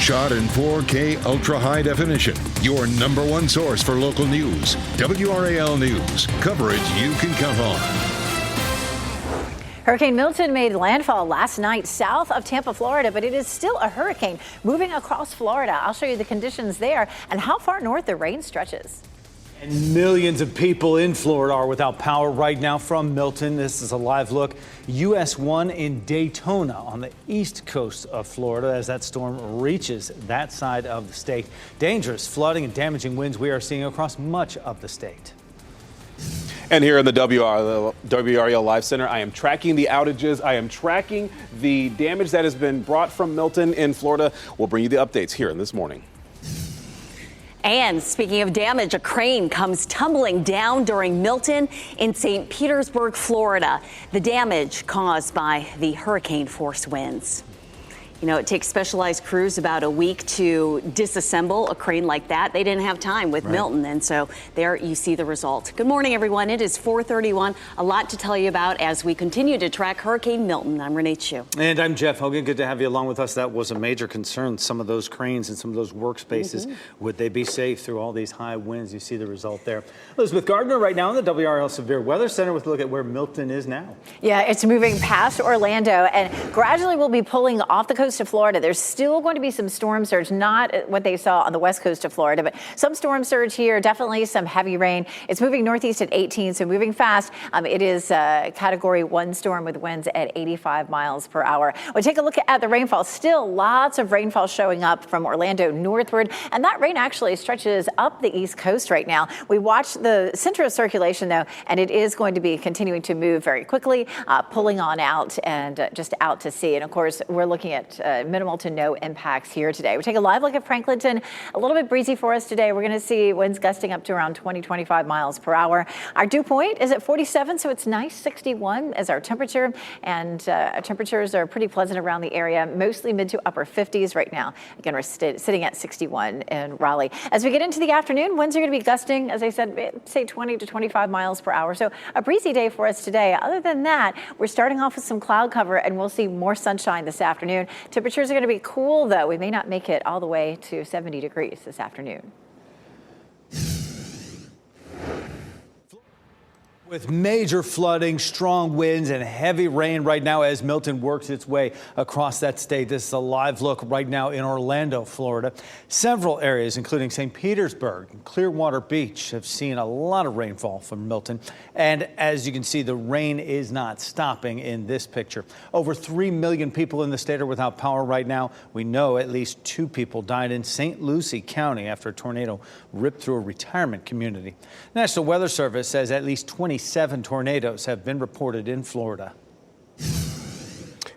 Shot in 4K ultra high definition. Your number one source for local news. WRAL News. Coverage you can count on. Hurricane Milton made landfall last night south of Tampa, Florida, but it is still a hurricane moving across Florida. I'll show you the conditions there and how far north the rain stretches. And millions of people in Florida are without power right now from Milton. This is a live look. US 1 in Daytona on the east coast of Florida as that storm reaches that side of the state. Dangerous flooding and damaging winds we are seeing across much of the state. And here in the WRAL Live Center, I am tracking the outages. I am tracking the damage that has been brought from Milton in Florida. We'll bring you the updates here in This Morning. And speaking of damage, a crane comes tumbling down during Milton in St. Petersburg, Florida. The damage caused by the hurricane force winds. You know, it takes specialized crews about a week to disassemble a crane like that. They didn't have time with Milton, and so there you see the result. Good morning, everyone. It is 4:31. A lot to tell you about as we continue to track Hurricane Milton. I'm Renee Chu. And I'm Jeff Hogan. Good to have you along with us. That was a major concern. Some of those cranes and some of those workspaces, would they be safe through all these high winds? You see the result there. Elizabeth Gardner right now in the WRAL Severe Weather Center with a look at where Milton is now. Yeah, it's moving past Orlando and gradually will be pulling off the coast of Florida. There's still going to be some storm surge, not what they saw on the west coast of Florida, but some storm surge here, definitely some heavy rain. It's moving northeast at 18, so moving fast. It is a Category 1 storm with winds at 85 miles per hour. We'll take a look at the rainfall. Still lots of rainfall showing up from Orlando northward, and that rain actually stretches up the east coast right now. We watch the center of circulation, though, and it is going to be continuing to move very quickly, pulling on out and just out to sea. And, of course, we're looking at minimal to no impacts here today. We take a live look at Franklinton. A little bit breezy for us today. We're going to see winds gusting up to around 20-25 miles per hour. Our dew point is at 47, so it's nice. 61 as our temperature, and temperatures are pretty pleasant around the area, mostly mid to upper 50s right now. Again, we're sitting at 61 in Raleigh. As we get into the afternoon, winds are going to be gusting, as I said, say 20 to 25 miles per hour. So a breezy day for us today. Other than that, we're starting off with some cloud cover, and we'll see more sunshine this afternoon. Temperatures are going to be cool, though. We may not make it all the way to 70 degrees this afternoon. With major flooding, strong winds, and heavy rain right now as Milton works its way across that state. This is a live look right now in Orlando, Florida. Several areas, including St. Petersburg and Clearwater Beach, have seen a lot of rainfall from Milton. And as you can see, the rain is not stopping in this picture. Over 3 million people in the state are without power right now. We know at least 2 people died in St. Lucie County after a tornado ripped through a retirement community. National Weather Service says at least 27 tornadoes have been reported in Florida.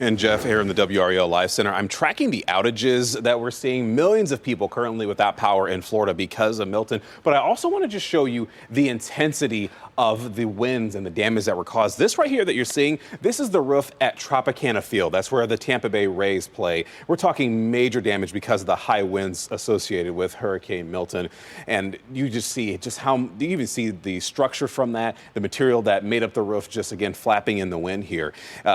And Jeff here in the WRAL Live Center. I'm tracking the outages that we're seeing. Millions of people currently without power in Florida because of Milton. But I also want to just show you the intensity of the winds and the damage that were caused. This right here that you're seeing, this is the roof at Tropicana Field. That's where the Tampa Bay Rays play. We're talking major damage because of the high winds associated with Hurricane Milton. And you just see just how, you even see the structure from that, the material that made up the roof just again flapping in the wind here.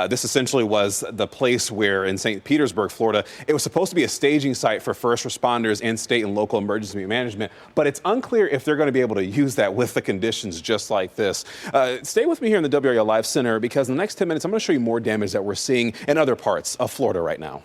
This essentially was the place where in St. Petersburg, Florida, it was supposed to be a staging site for first responders and state and local emergency management, but it's unclear if they're going to be able to use that with the conditions just like this. Stay with me here in the WRAL Live Center because in the next 10 minutes, I'm going to show you more damage that we're seeing in other parts of Florida right now.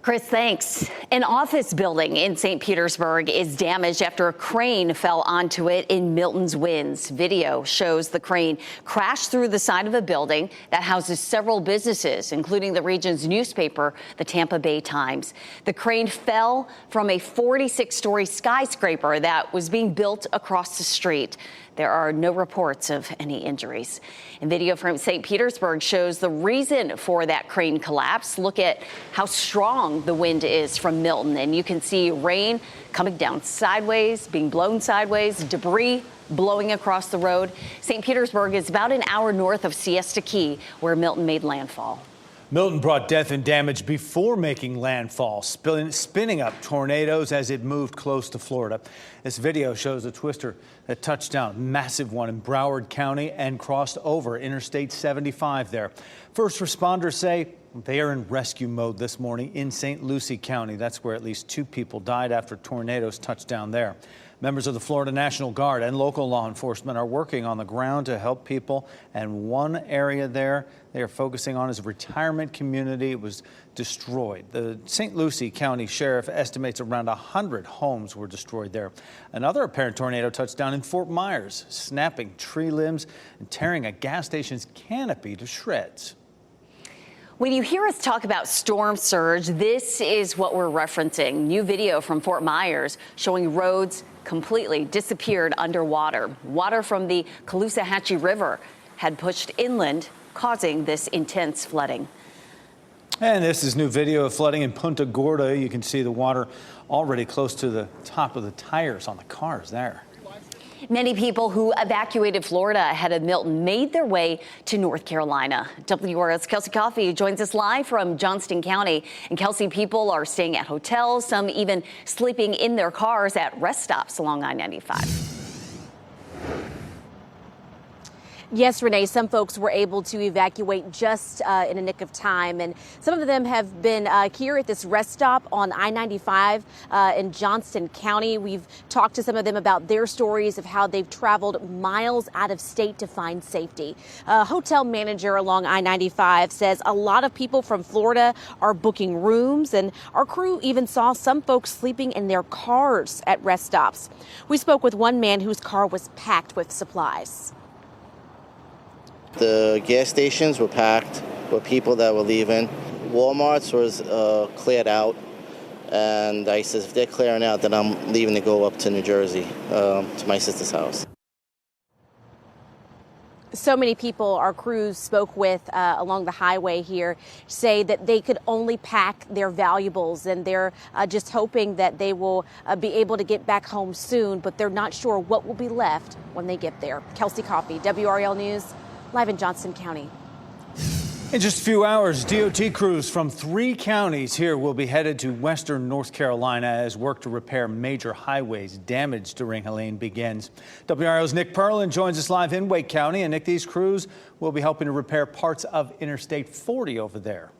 Chris, thanks. An office building in St. Petersburg is damaged after a crane fell onto it in Milton's winds. Video shows the crane crash through the side of a building that houses several businesses, including the region's newspaper, the Tampa Bay Times. The crane fell from a 46-story skyscraper that was being built across the street. There are no reports of any injuries. And video from St. Petersburg shows the reason for that crane collapse. Look at how strong the wind is from Milton. And you can see rain coming down sideways, being blown sideways, debris blowing across the road. St. Petersburg is about an hour north of Siesta Key, where Milton made landfall. Milton brought death and damage before making landfall, spinning up tornadoes as it moved close to Florida. This video shows a twister that touched down, a massive one in Broward County and crossed over Interstate 75 there. First responders say They are in rescue mode this morning in St. Lucie County. That's where at least 2 people died after tornadoes touched down there. Members of the Florida National Guard and local law enforcement are working on the ground to help people. And one area there they are focusing on is a retirement community. It was destroyed. The St. Lucie County Sheriff estimates around 100 homes were destroyed there. Another apparent tornado touched down in Fort Myers, snapping tree limbs and tearing a gas station's canopy to shreds. When you hear us talk about storm surge, this is what we're referencing. New video from Fort Myers showing roads completely disappeared underwater. Water from the Caloosahatchee River had pushed inland, causing this intense flooding. And this is new video of flooding in Punta Gorda. You can see the water already close to the top of the tires on the cars there. Many people who evacuated Florida ahead of Milton made their way to North Carolina. WRAL's Kelsey Coffey joins us live from Johnston County. And Kelsey, people are staying at hotels, some even sleeping in their cars at rest stops along I-95. Yes, Renee, some folks were able to evacuate just in a nick of time, and some of them have been here at this rest stop on I-95 in Johnston County. We've talked to some of them about their stories of how they've traveled miles out of state to find safety. A hotel manager along I-95 says a lot of people from Florida are booking rooms, and our crew even saw some folks sleeping in their cars at rest stops. We spoke with one man whose car was packed with supplies. The gas stations were packed with people that were leaving. Walmart's was cleared out. And I said, if they're clearing out, then I'm leaving to go up to New Jersey, to my sister's house. So many people our crews spoke with along the highway here say that they could only pack their valuables, and they're just hoping that they will be able to get back home soon, but they're not sure what will be left when they get there. Kelsey Coffey, WRAL News, live in Johnston County. In just a few hours, DOT crews from 3 counties here will be headed to western North Carolina as work to repair major highways damaged during Helene begins. WRAL's Nick Perlin joins us live in Wake County. And Nick, these crews will be helping to repair parts of Interstate 40 over there.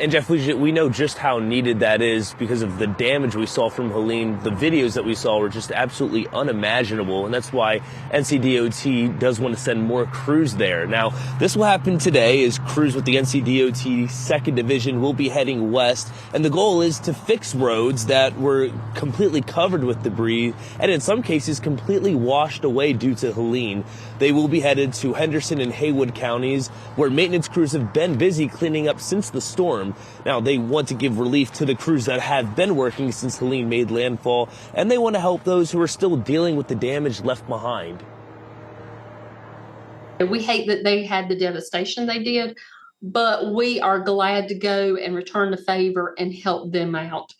And Jeff, we know just how needed that is because of the damage we saw from Helene. The videos that we saw were just absolutely unimaginable, and that's why NCDOT does want to send more crews there. Now, this will happen today as crews with the NCDOT 2nd Division will be heading west, and the goal is to fix roads that were completely covered with debris and in some cases completely washed away due to Helene. They will be headed to Henderson and Haywood counties, where maintenance crews have been busy cleaning up since the storm. Now, they want to give relief to the crews that have been working since Helene made landfall, and they want to help those who are still dealing with the damage left behind. We hate that they had the devastation they did, but we are glad to go and return the favor and help them out.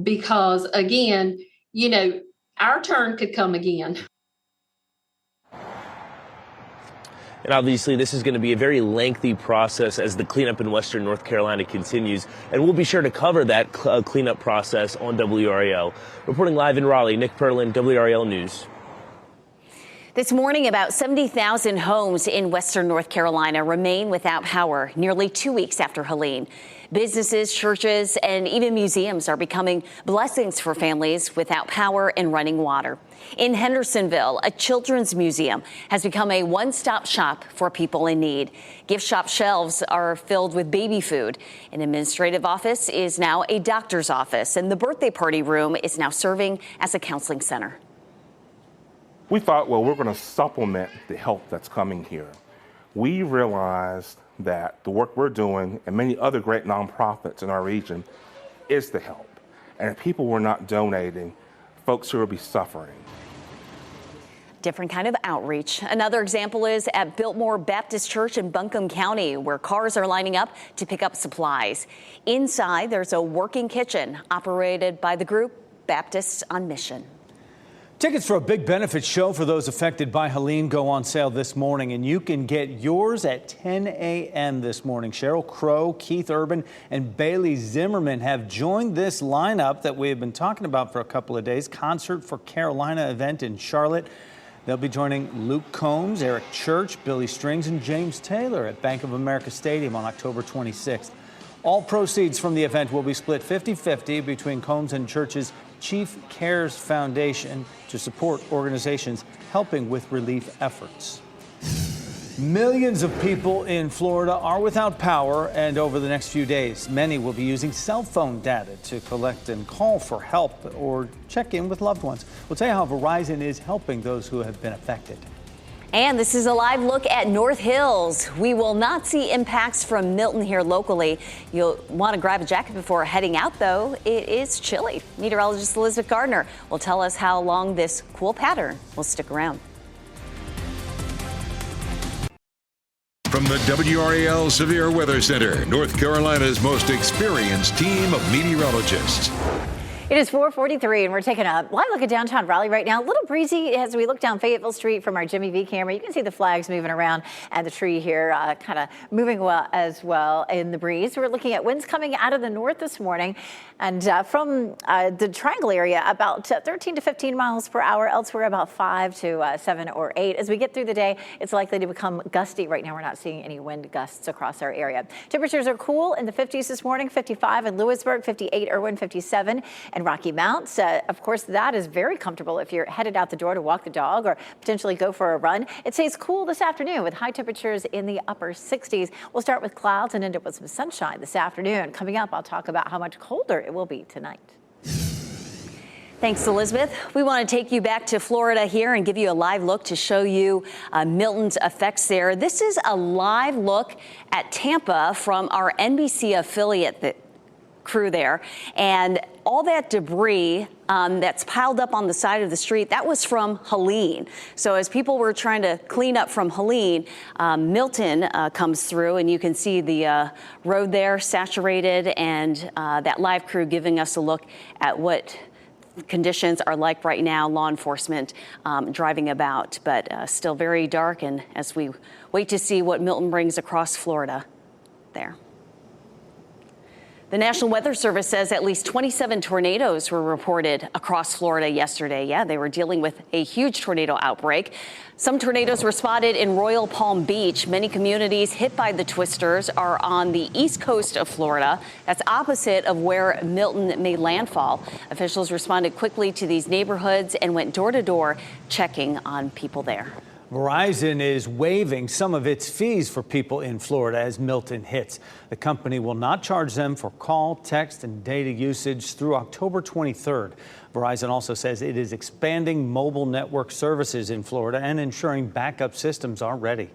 Because, again, you know, our turn could come again. And obviously, this is going to be a very lengthy process as the cleanup in western North Carolina continues. And we'll be sure to cover that cleanup process on WRAL. Reporting live in Raleigh, Nick Perlin, WRAL News. This morning, about 70,000 homes in western North Carolina remain without power nearly 2 weeks after Helene. Businesses, churches, and even museums are becoming blessings for families without power and running water. In Hendersonville, a children's museum has become a one-stop shop for people in need. Gift shop shelves are filled with baby food. An administrative office is now a doctor's office, and the birthday party room is now serving as a counseling center. We thought, well, we're going to supplement the help that's coming here. We realized that the work we're doing and many other great nonprofits in our region is the help. And if people were not donating, folks who would be suffering. Different kind of outreach. Another example is at Biltmore Baptist Church in Buncombe County, where cars are lining up to pick up supplies. Inside, there's a working kitchen operated by the group Baptists on Mission. Tickets for a big benefit show for those affected by Helene go on sale this morning, and you can get yours at 10 a.m. this morning. Sheryl Crow, Keith Urban, and Bailey Zimmerman have joined this lineup that we have been talking about for a couple of days. Concert for Carolina event in Charlotte. They'll be joining Luke Combs, Eric Church, Billy Strings, and James Taylor at Bank of America Stadium on October 26th. All proceeds from the event will be split 50-50 between Combs and Church's Chief Cares Foundation to support organizations helping with relief efforts. Millions of people in Florida are without power, and over the next few days, many will be using cell phone data to collect and call for help or check in with loved ones. We'll tell you how Verizon is helping those who have been affected. And this is a live look at North Hills. We will not see impacts from Milton here locally. You'll want to grab a jacket before heading out, though. It is chilly. Meteorologist Elizabeth Gardner will tell us how long this cool pattern will stick around. From the WRAL Severe Weather Center, North Carolina's most experienced team of meteorologists. It is 4:43, and we're taking a live look at downtown Raleigh right now. A little breezy as we look down Fayetteville Street from our Jimmy V camera. You can see the flags moving around and the tree here kind of moving well as well in the breeze. We're looking at winds coming out of the north this morning, and from the Triangle area about 13 to 15 miles per hour. Elsewhere about 5 to 7 or 8. As we get through the day, it's likely to become gusty. Right now, we're not seeing any wind gusts across our area. Temperatures are cool in the 50s this morning. 55 in Lewisburg, 58 Irwin, 57 and Rocky Mount. Of course, that is very comfortable if you're headed out the door to walk the dog or potentially go for a run. It stays cool this afternoon with high temperatures in the upper 60s. We'll start with clouds and end up with some sunshine this afternoon. Coming up, I'll talk about how much colder it will be tonight. Thanks, Elizabeth. We want to take you back to Florida here and give you a live look to show you Milton's effects there. This is a live look at Tampa from our NBC affiliate crew there. And all that debris that's piled up on the side of the street, that was from Helene. So as people were trying to clean up from Helene, Milton comes through, and you can see the road there saturated, and that live crew giving us a look at what conditions are like right now. Law enforcement driving about, but still very dark. And as we wait to see what Milton brings across Florida there. The National Weather Service says at least 27 tornadoes were reported across Florida yesterday. Yeah, they were dealing with a huge tornado outbreak. Some tornadoes were spotted in Royal Palm Beach. Many communities hit by the twisters are on the east coast of Florida. That's opposite of where Milton made landfall. Officials responded quickly to these neighborhoods and went door to door checking on people there. Verizon is waiving some of its fees for people in Florida as Milton hits. The company will not charge them for call, text, and data usage through October 23rd. Verizon also says it is expanding mobile network services in Florida and ensuring backup systems are ready.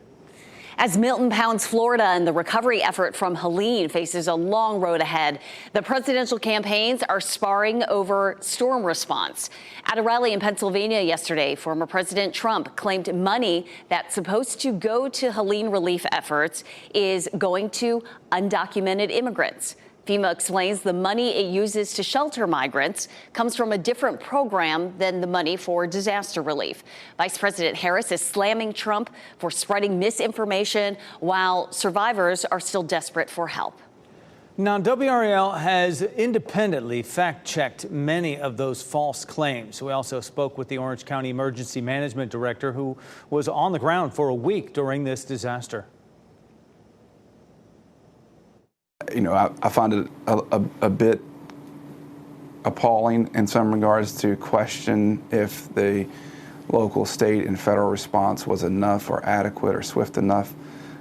As Milton pounds Florida and the recovery effort from Helene faces a long road ahead, the presidential campaigns are sparring over storm response. At a rally in Pennsylvania yesterday, former President Trump claimed money that's supposed to go to Helene relief efforts is going to undocumented immigrants. FEMA explains the money it uses to shelter migrants comes from a different program than the money for disaster relief. Vice President Harris is slamming Trump for spreading misinformation while survivors are still desperate for help. Now, WRAL has independently fact-checked many of those false claims. We also spoke with the Orange County Emergency Management Director, who was on the ground for a week during this disaster. You know, I find it a bit appalling in some regards to question if the local, state, and federal response was enough or adequate or swift enough.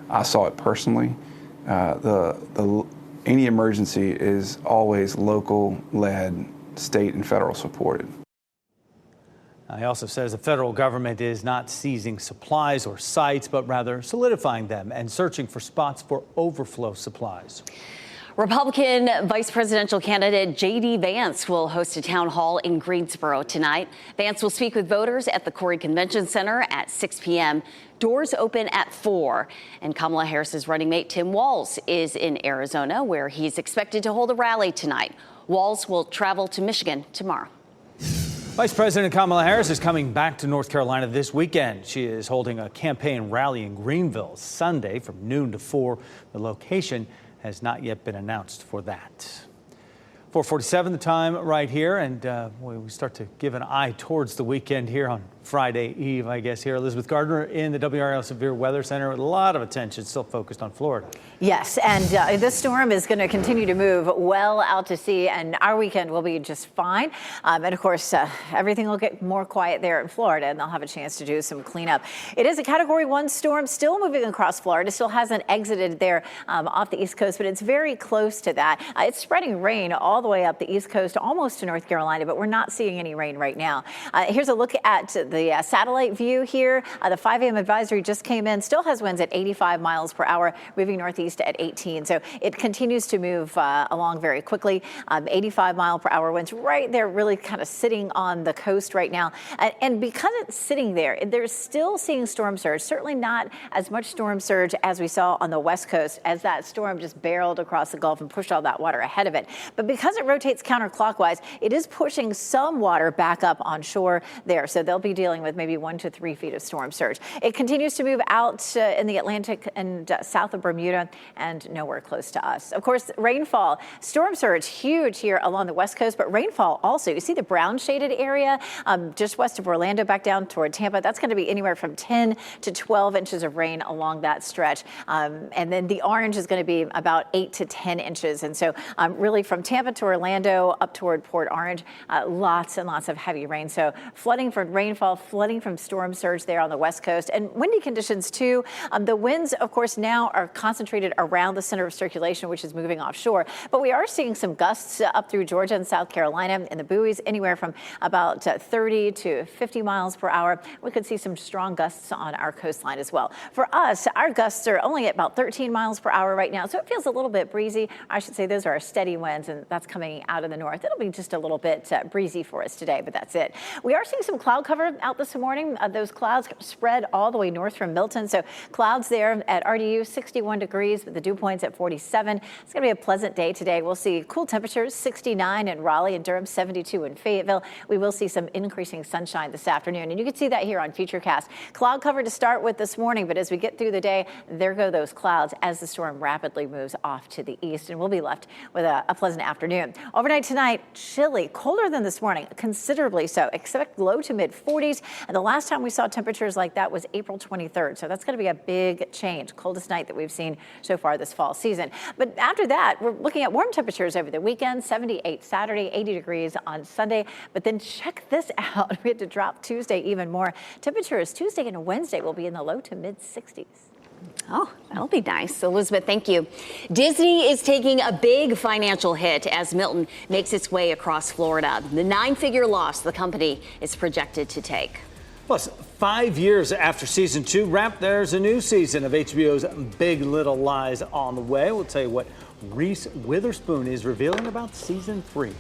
I saw it personally. Any emergency is always local-led, state and federal supported. He also says the federal government is not seizing supplies or sites, but rather solidifying them and searching for spots for overflow supplies. Republican vice presidential candidate J.D. Vance will host a town hall in Greensboro tonight. Vance will speak with voters at the Corey Convention Center at 6 p.m. Doors open at 4. And Kamala Harris's running mate Tim Walz is in Arizona, where he's expected to hold a rally tonight. Walz will travel to Michigan tomorrow. Vice President Kamala Harris is coming back to North Carolina this weekend. She is holding a campaign rally in Greenville Sunday from noon to 4. The location has not yet been announced for that. 4:47 the time right here, and we start to give an eye towards the weekend here on Friday Eve, I guess, here. Elizabeth Gardner in the WRAL Severe Weather Center with a lot of attention still focused on Florida. Yes, and this storm is going to continue to move well out to sea, and our weekend will be just fine. And of course, everything will get more quiet there in Florida, and they'll have a chance to do some cleanup. It is a Category 1 storm still moving across Florida, still hasn't exited there off the East Coast, but it's very close to that. It's spreading rain all the way up the East Coast, almost to North Carolina, but we're not seeing any rain right now. Here's a look at the satellite view here. The 5 a.m. advisory just came in, still has winds at 85 miles per hour, moving northeast at 18. So it continues to move along very quickly. 85 mile per hour winds right there, really kind of sitting on the coast right now. And because it's sitting there, they're still seeing storm surge, certainly not as much storm surge as we saw on the West Coast as that storm just barreled across the Gulf and pushed all that water ahead of it. But because it rotates counterclockwise, it is pushing some water back up on shore there. So they'll be dealing with maybe 1 to 3 feet of storm surge. It continues to move out in the Atlantic and south of Bermuda and nowhere close to us. Of course, rainfall, storm surge, huge here along the West Coast, but rainfall also. You see the brown shaded area just west of Orlando back down toward Tampa. That's going to be anywhere from 10 to 12 inches of rain along that stretch. And then the orange is going to be about 8 to 10 inches. And so really from Tampa to Orlando up toward Port Orange, lots and lots of heavy rain. So flooding from rainfall, flooding from storm surge there on the West Coast, and windy conditions too. The winds, of course, now are concentrated around the center of circulation, which is moving offshore. But we are seeing some gusts up through Georgia and South Carolina in the buoys, anywhere from about 30 to 50 miles per hour. We could see some strong gusts on our coastline as well. For us, our gusts are only at about 13 miles per hour right now, so it feels a little bit breezy. I should say those are our steady winds, and that's coming out of the north. It'll be just a little bit breezy for us today, but that's it. We are seeing some cloud cover out this morning. Those clouds spread all the way north from Milton, so clouds there at RDU, 61 degrees with the dew points at 47. It's going to be a pleasant day today. We'll see cool temperatures, 69 in Raleigh and Durham, 72 in Fayetteville. We will see some increasing sunshine this afternoon, and you can see that here on Futurecast. Cloud cover to start with this morning, but as we get through the day, there go those clouds as the storm rapidly moves off to the east, and we'll be left with a pleasant afternoon. Overnight tonight, chilly, colder than this morning, considerably so. Expect low to mid 40s, and the last time we saw temperatures like that was April 23rd, so that's going to be a big change. Coldest night that we've seen so far this fall season. But after that, we're looking at warm temperatures over the weekend, 78 Saturday, 80 degrees on Sunday. But then check this out. We had to drop Tuesday even more. Temperatures Tuesday and Wednesday will be in the low to mid 60s. Oh, that'll be nice. Elizabeth, thank you. Disney is taking a big financial hit as Milton makes its way across Florida. The 9-figure loss the company is projected to take. Plus, 5 years after season 2 wrapped, there's a new season of HBO's Big Little Lies on the way. We'll tell you what Reese Witherspoon is revealing about season 3.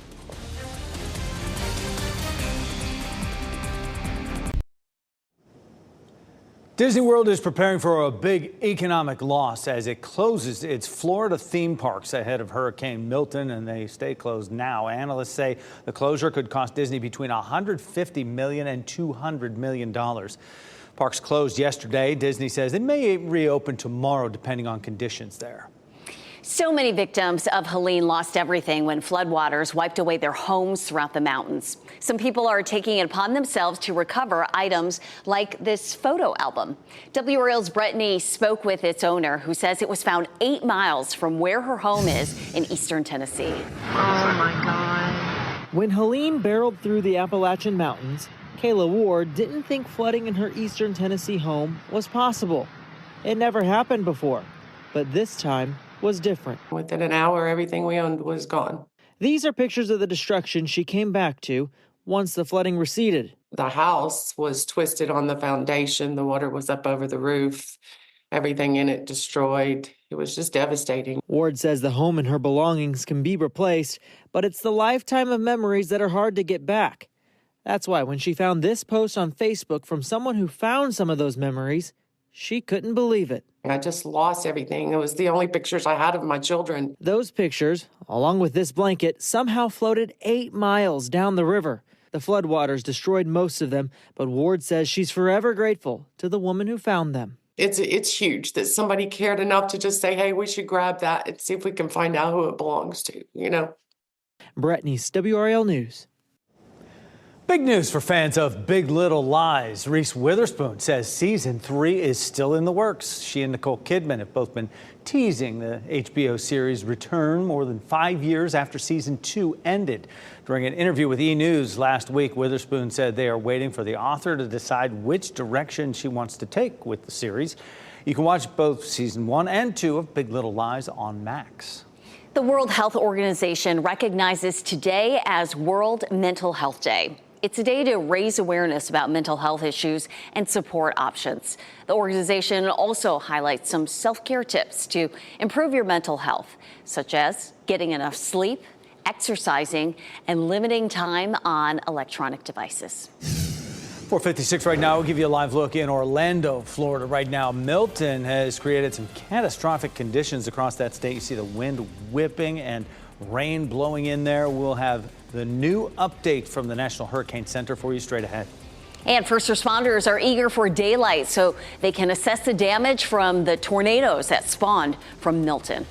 Disney World is preparing for a big economic loss as it closes its Florida theme parks ahead of Hurricane Milton, and they stay closed now. Analysts say the closure could cost Disney between $150 million and $200 million. Parks closed yesterday. Disney says it may reopen tomorrow depending on conditions there. So many victims of Helene lost everything when floodwaters wiped away their homes throughout the mountains. Some people are taking it upon themselves to recover items like this photo album. WRAL's Brittany spoke with its owner, who says it was found 8 miles from where her home is in eastern Tennessee. Oh my God. When Helene barreled through the Appalachian Mountains, Kayla Ward didn't think flooding in her eastern Tennessee home was possible. It never happened before, but this time was different. Within an hour, everything we owned was gone. These are pictures of the destruction she came back to once the flooding receded. The house was twisted on the foundation. The water was up over the roof. Everything in it destroyed. It was just devastating. Ward says the home and her belongings can be replaced, but it's the lifetime of memories that are hard to get back. That's why when she found this post on Facebook from someone who found some of those memories, she couldn't believe it. I just lost everything. It was the only pictures I had of my children. Those pictures, along with this blanket, somehow floated 8 miles down the river. The floodwaters destroyed most of them, but Ward says she's forever grateful to the woman who found them. It's huge that somebody cared enough to just say, hey, we should grab that and see if we can find out who it belongs to, you know. Brett Neese, WRAL News. Big news for fans of Big Little Lies. Reese Witherspoon says season 3 is still in the works. She and Nicole Kidman have both been teasing the HBO series' return more than 5 years after season 2 ended. During an interview with E! News last week, Witherspoon said they are waiting for the author to decide which direction she wants to take with the series. You can watch both season 1 and 2 of Big Little Lies on Max. The World Health Organization recognizes today as World Mental Health Day. It's a day to raise awareness about mental health issues and support options. The organization also highlights some self-care tips to improve your mental health, such as getting enough sleep, exercising, and limiting time on electronic devices. 4:56 right now. We'll give you a live look in Orlando, Florida. Right now, Milton has created some catastrophic conditions across that state. You see the wind whipping and rain blowing in there. We'll have the new update from the National Hurricane Center for you straight ahead. And first responders are eager for daylight so they can assess the damage from the tornadoes that spawned from Milton.